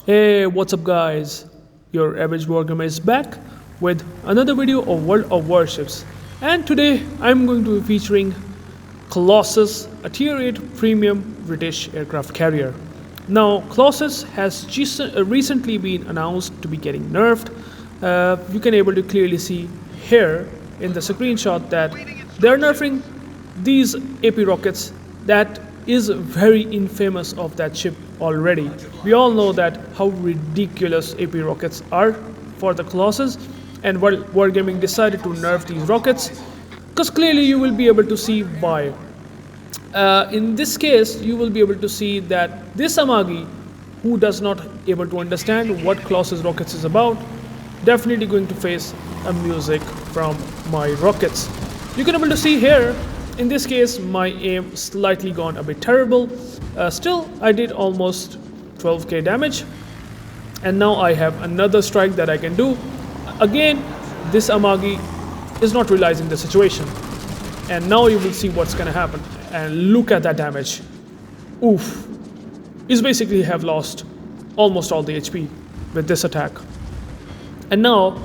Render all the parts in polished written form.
Hey, what's up guys? Your average wargamer is back with another video of World of Warships, and today I'm going to be featuring Colossus, a tier 8 premium British aircraft carrier. Now Colossus has recently been announced to be getting nerfed. You can able to clearly see here in the screenshot that they're nerfing these AP rockets that is very infamous of that ship already. We all know that how ridiculous AP rockets are for the Colossus, and Wargaming decided to nerf these rockets because clearly you will be able to see why. In this case, you will be able to see that this Amagi, who does not able to understand what Colossus rockets is about, definitely going to face a music from my rockets. You can able to see here. In this case, my aim slightly gone a bit terrible. Still, I did almost 12k damage. And now I have another strike that I can do. Again, this Amagi is not realizing the situation. And now you will see what's gonna happen. And look at that damage. Oof. He's basically have lost almost all the HP with this attack. And now,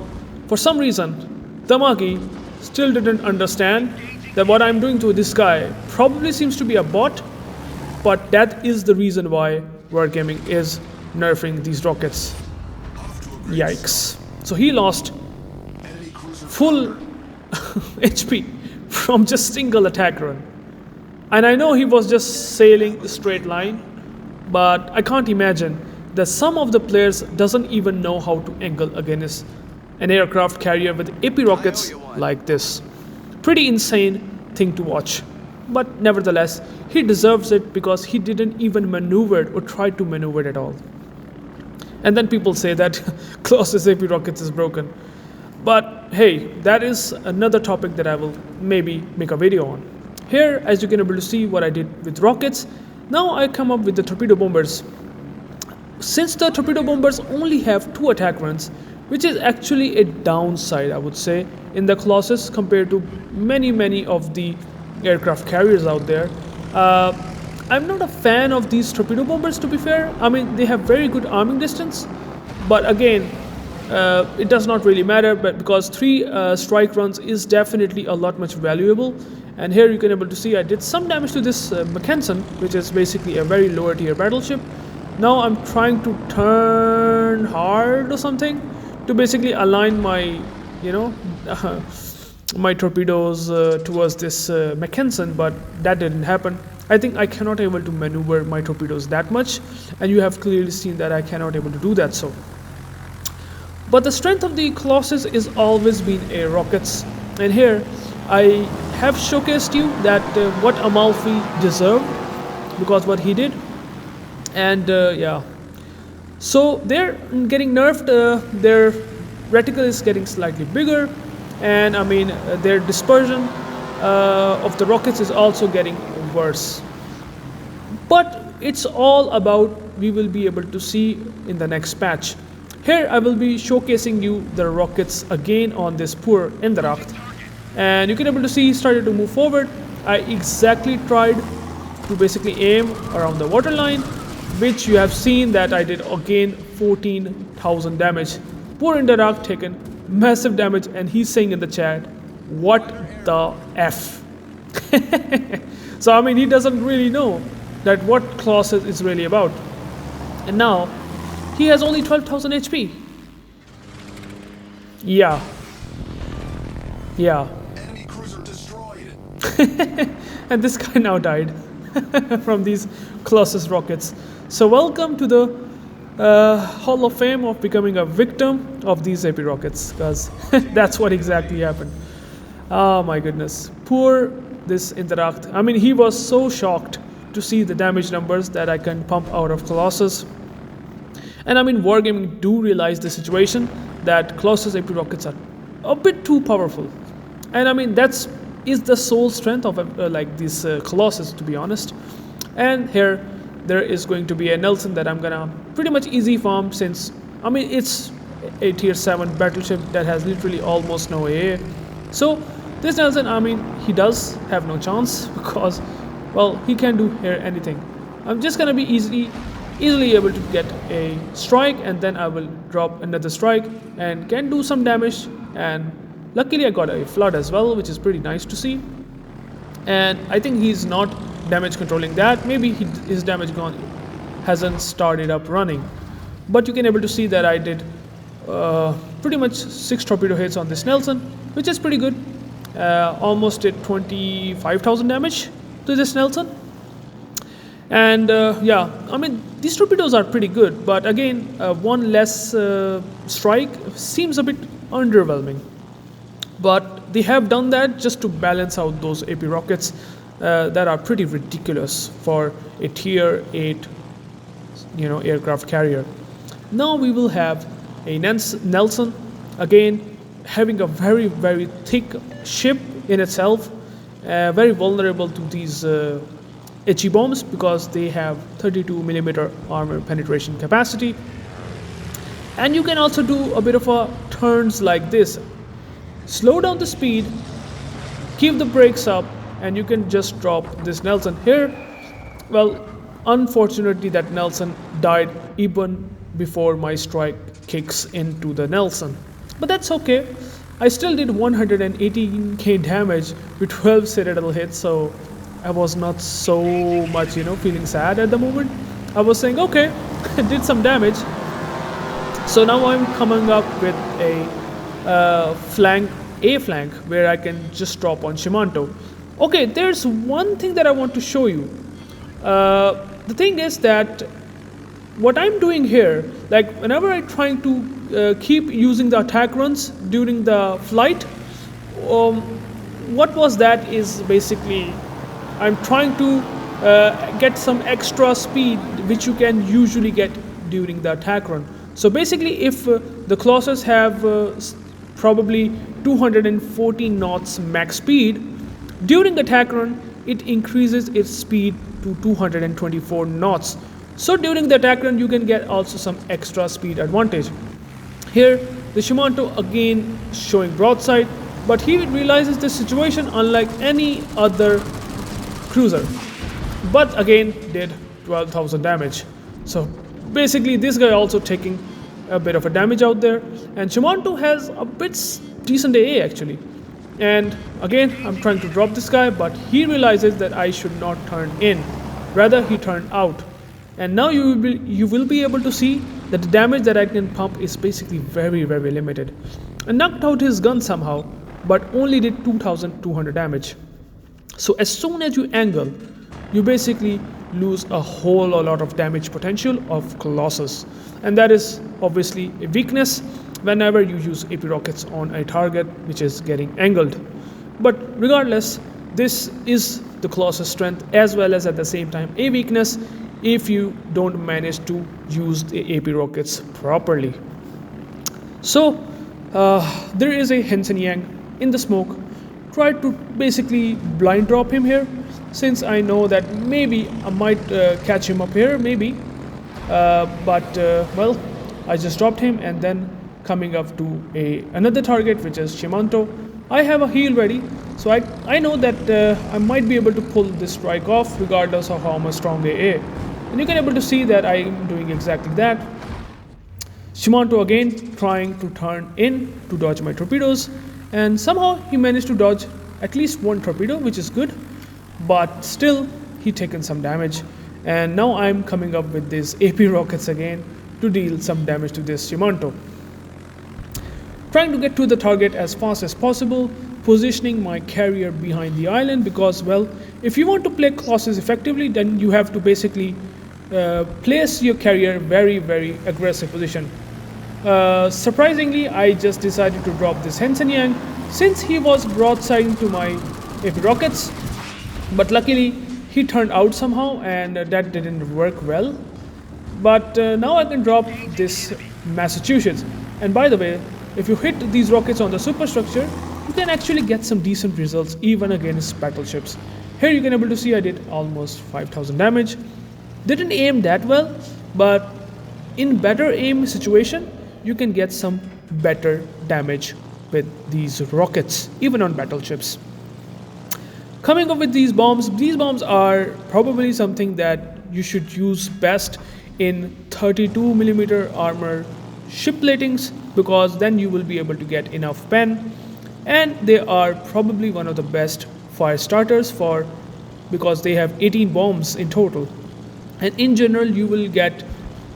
for some reason, the Amagi still didn't understand that what I'm doing to this guy probably seems to be a bot, but that is the reason why Wargaming is nerfing these rockets. Yikes. So he lost full HP from just single attack run. And I know he was just sailing a straight line, but I can't imagine that some of the players doesn't even know how to angle against an aircraft carrier with AP rockets like this. Pretty insane thing to watch, but nevertheless he deserves it because he didn't even maneuver or try to maneuver at all. And then people say that Colossus AP rockets is broken, but hey, that is another topic that I will maybe make a video on. Here, as you can able to see what I did with rockets, now I come up with the torpedo bombers. Since the torpedo bombers only have 2 attack runs, which is actually a downside, I would say, in the Colossus compared to many of the aircraft carriers out there. I'm not a fan of these torpedo bombers, to be fair. I mean, they have very good arming distance, but again, it does not really matter, but because 3 strike runs is definitely a lot much valuable. And here you can able to see I did some damage to this Mackensen, which is basically a very lower tier battleship. Now I'm trying to turn hard or something to basically align my, my torpedoes towards this Mackensen, but that didn't happen. I think I cannot able to maneuver my torpedoes that much, and you have clearly seen that I cannot able to do that so. But the strength of the Colossus is always been air rockets, and here I have showcased you that what Amalfi deserved because what he did, and yeah. So they're getting nerfed, their reticle is getting slightly bigger, and I mean their dispersion of the rockets is also getting worse. But it's all about we will be able to see in the next patch. Here I will be showcasing you the rockets again on this poor Indaracht, and you can able to see he started to move forward. I exactly tried to basically aim around the waterline, which you have seen that I did again 14,000 damage. Poor Indaracht taken massive damage, and he's saying in the chat, what the F? So I mean he doesn't really know that what Colossus is really about. And now he has only 12,000 HP. Yeah. Enemy cruiser destroyed. And this guy now died from these Colossus rockets. So welcome to the Hall of Fame of becoming a victim of these AP rockets, because that's what exactly happened. Oh my goodness. Poor this Interact. I mean, he was so shocked to see the damage numbers that I can pump out of Colossus. And I mean, Wargaming do realize the situation that Colossus AP rockets are a bit too powerful. And I mean, that's is the sole strength of like this Colossus, to be honest. And here there is going to be a Nelson that I'm gonna pretty much easy farm, since I mean it's a tier 7 battleship that has literally almost no AA. So this Nelson, I mean, he does have no chance because, well, he can't do here anything. I'm just gonna be easily able to get a strike, and then I will drop another strike and can do some damage. And luckily I got a flood as well, which is pretty nice to see. And I think he's not damage controlling that. Maybe his damage gone hasn't started up running, but you can able to see that I did pretty much 6 torpedo hits on this Nelson, which is pretty good. Almost did 25,000 damage to this Nelson. And yeah, I mean, these torpedoes are pretty good, but again, one less strike seems a bit underwhelming. But they have done that just to balance out those AP rockets that are pretty ridiculous for a tier 8 aircraft carrier. Now we will have a Nelson, again having a very very thick ship in itself, very vulnerable to these HE bombs because they have 32mm armor penetration capacity. And you can also do a bit of a turns like this. Slow down the speed, keep the brakes up, and you can just drop this Nelson here. Well, unfortunately that Nelson died even before my strike kicks into the Nelson. But that's okay. I still did 118k damage with 12 citadel hits, so I was not so much, feeling sad at the moment. I was saying, okay, I did some damage. So now I'm coming up with a flank where I can just drop on Shimanto. Okay, there's one thing that I want to show you. The thing is that what I'm doing here, like whenever I'm trying to keep using the attack runs during the flight, what was that is basically I'm trying to get some extra speed which you can usually get during the attack run. So basically if the Colossus have probably 214 knots max speed, during the attack run it increases its speed to 224 knots. So during the attack run you can get also some extra speed advantage. Here the Shimanto again showing broadside, but he realizes the situation unlike any other cruiser, but again did 12,000 damage. So basically this guy also taking a bit of a damage out there, and Shimanto has a bit decent AA actually. And again I'm trying to drop this guy, but he realizes that I should not turn in, rather he turned out. And now you will be able to see that the damage that I can pump is basically very very limited. I knocked out his gun somehow, but only did 2,200 damage. So as soon as you angle, you basically lose a whole lot of damage potential of Colossus, and that is obviously a weakness whenever you use AP rockets on a target which is getting angled. But regardless, this is the Colossus strength as well as at the same time a weakness if you don't manage to use the AP rockets properly. So there is a Henson Yang in the smoke. Try to basically blind drop him here, since I know that maybe I might catch him up here, maybe. But well, I just dropped him, and then coming up to another target which is Shimanto. I have a heal ready, so I know that I might be able to pull this strike off regardless of how much strong AA. And you can able to see that I am doing exactly that. Shimanto again trying to turn in to dodge my torpedoes, and somehow he managed to dodge at least one torpedo, which is good, but still he taken some damage. And now I'm coming up with these AP rockets again to deal some damage to this Shimanto. Trying to get to the target as fast as possible, positioning my carrier behind the island, because well, if you want to play Colossus effectively, then you have to basically place your carrier very very aggressive position. Surprisingly, I just decided to drop this Henson Yang since he was broadside to my AP rockets, but luckily he turned out somehow, and that didn't work well. But now I can drop this Massachusetts, and by the way, if you hit these rockets on the superstructure, you can actually get some decent results even against battleships. Here you can able to see I did almost 5,000 damage. Didn't aim that well, but in better aim situation you can get some better damage with these rockets even on battleships. Coming up with these bombs are probably something that you should use best in 32mm armor ship platings, because then you will be able to get enough pen, and they are probably one of the best fire starters for, because they have 18 bombs in total. And in general you will get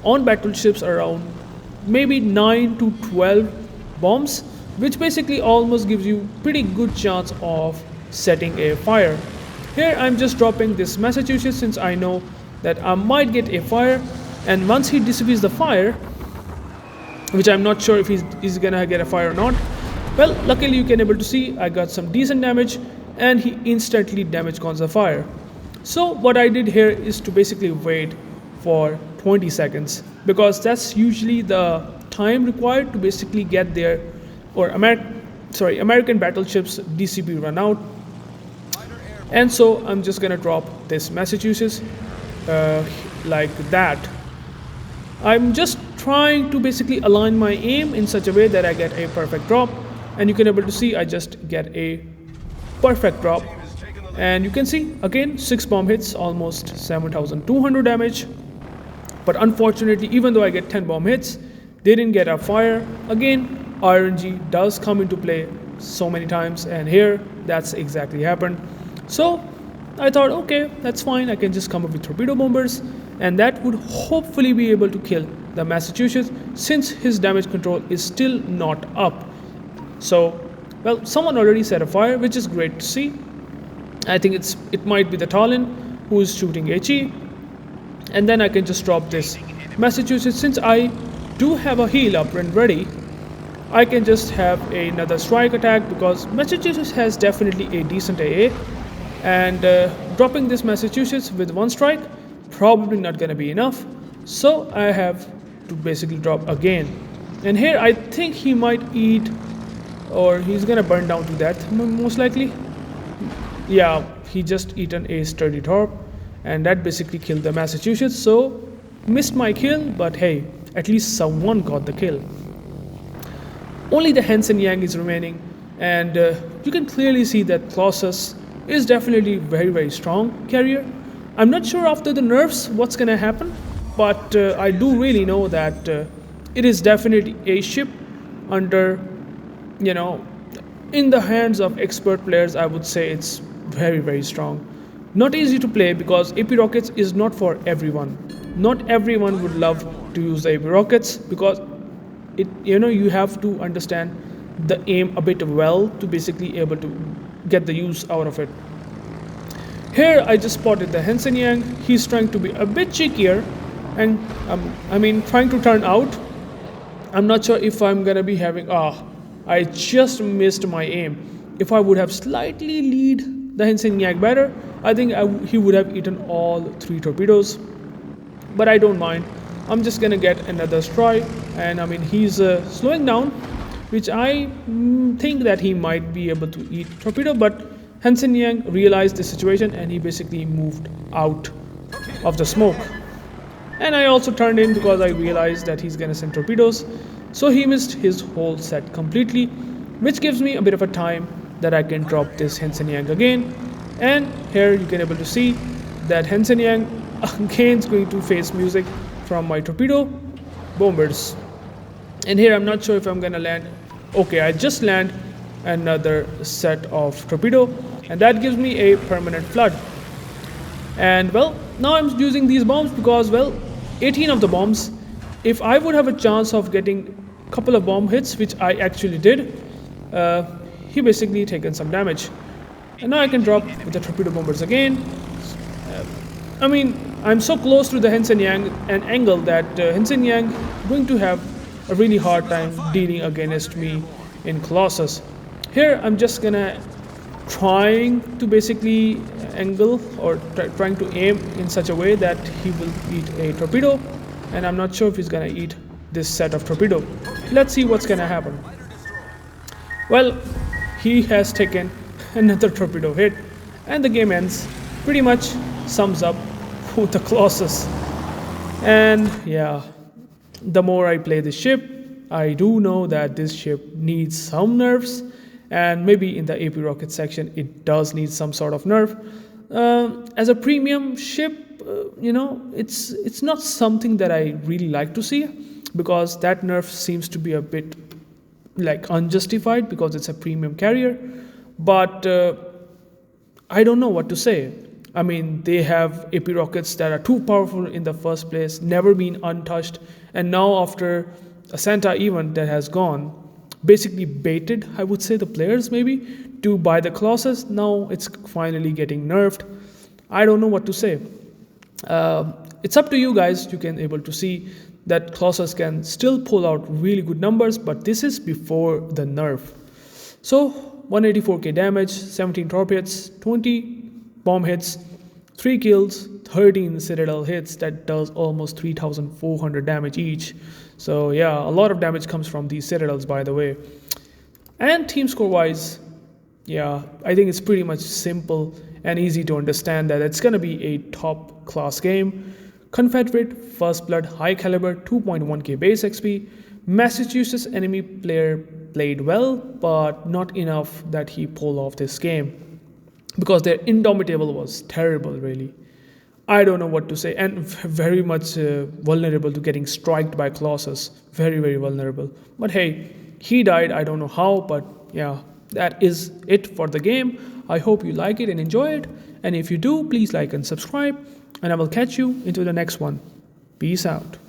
on battleships around maybe 9 to 12 bombs, which basically almost gives you pretty good chance of setting a fire. Here I'm just dropping this Massachusetts since I know that I might get a fire, and once he dissipates the fire, which I'm not sure if he's gonna get a fire or not, well, luckily you can able to see I got some decent damage, and he instantly damage cons the fire. So what I did here is to basically wait for 20 seconds, because that's usually the time required to basically get there, or American battleships DCP run out. And so I'm just gonna drop this Massachusetts like that. I'm just trying to basically align my aim in such a way that I get a perfect drop, and you can able to see I just get a perfect drop, and you can see again 6 bomb hits, almost 7,200 damage. But unfortunately, even though I get 10 bomb hits, they didn't get a fire. Again, RNG does come into play so many times, and here that's exactly happened. So I thought, okay, that's fine, I can just come up with torpedo bombers, and that would hopefully be able to kill the Massachusetts, since his damage control is still not up. So, well, someone already set a fire, which is great to see. I think it might be the Talon who is shooting HE. And then I can just drop this Massachusetts. Since I do have a heal up and ready, I can just have another strike attack, because Massachusetts has definitely a decent AA, and dropping this Massachusetts with one strike probably not gonna be enough, so I have to basically drop again. And here I think he might eat, or he's gonna burn down to death most likely. Yeah, he just eaten a sturdy torp, and that basically killed the Massachusetts. So missed my kill, but hey, at least someone got the kill. Only the Hansen Yang is remaining, and you can clearly see that Colossus is definitely very strong carrier. I'm not sure after the nerfs what's gonna happen, but I do really know that it is definitely a ship under, in the hands of expert players. I would say it's very strong. Not easy to play, because AP rockets is not for everyone. Not everyone would love to use the AP rockets, because you have to understand the aim a bit well to basically able to get the use out of it. Here I just spotted the Hansen Yang. He's trying to be a bit cheekier, and trying to turn out. I'm not sure if I'm gonna be having, I just missed my aim. If I would have slightly lead the Hansen Yang better, I think he would have eaten all 3 torpedoes, but I don't mind. I'm just gonna get another strike, and he's slowing down, which I think that he might be able to eat torpedo, but Hansen Yang realized the situation, and he basically moved out of the smoke. And I also turned in, because I realized that he's gonna send torpedoes, so he missed his whole set completely, which gives me a bit of a time that I can drop this Hansen Yang again. And here you can able to see that Hansen Yang again is going to face music from my torpedo bombers. And here I'm not sure if I'm gonna land. Okay, I just land another set of torpedo, and that gives me a permanent flood. And well, now I'm using these bombs because, well, 18 of the bombs, if I would have a chance of getting a couple of bomb hits, which I actually did, he basically taken some damage. And now I can drop with the torpedo bombers again. I'm so close to the Hansen Yang and angle that Hansen Yang going to have a really hard time dealing against me in Colossus. Here I'm just gonna trying to basically angle, or trying to aim in such a way that he will eat a torpedo, and I'm not sure if he's gonna eat this set of torpedo. Let's see what's gonna happen. Well, he has taken another torpedo hit, and the game ends. Pretty much sums up with the Colossus. And yeah, the more I play this ship, I do know that this ship needs some nerfs, and maybe in the AP rocket section it does need some sort of nerf. As a premium ship, it's not something that I really like to see, because that nerf seems to be a bit like unjustified because it's a premium carrier. But I don't know what to say. I mean, they have AP rockets that are too powerful in the first place, never been untouched, and now after a Santa event that has gone, basically baited, I would say, the players maybe to buy the Colossus. Now it's finally getting nerfed. I don't know what to say. It's up to you guys. You can able to see that Colossus can still pull out really good numbers, but this is before the nerf. So 184k damage, 17 torpedoes, 20 bomb hits, 3 kills, 13 citadel hits. That does almost 3,400 damage each. So yeah, a lot of damage comes from these citadels, by the way. And team score wise, yeah, I think it's pretty much simple and easy to understand that it's going to be a top class game. Confederate, First Blood, High Caliber, 2.1k base XP. Massachusetts enemy player played well, but not enough that he pulled off this game, because their Indomitable was terrible, really. I don't know what to say, and very much vulnerable to getting striked by Colossus. Very, very vulnerable. But hey, he died. I don't know how, but yeah, that is it for the game. I hope you like it and enjoy it. And if you do, please like and subscribe. And I will catch you into the next one. Peace out.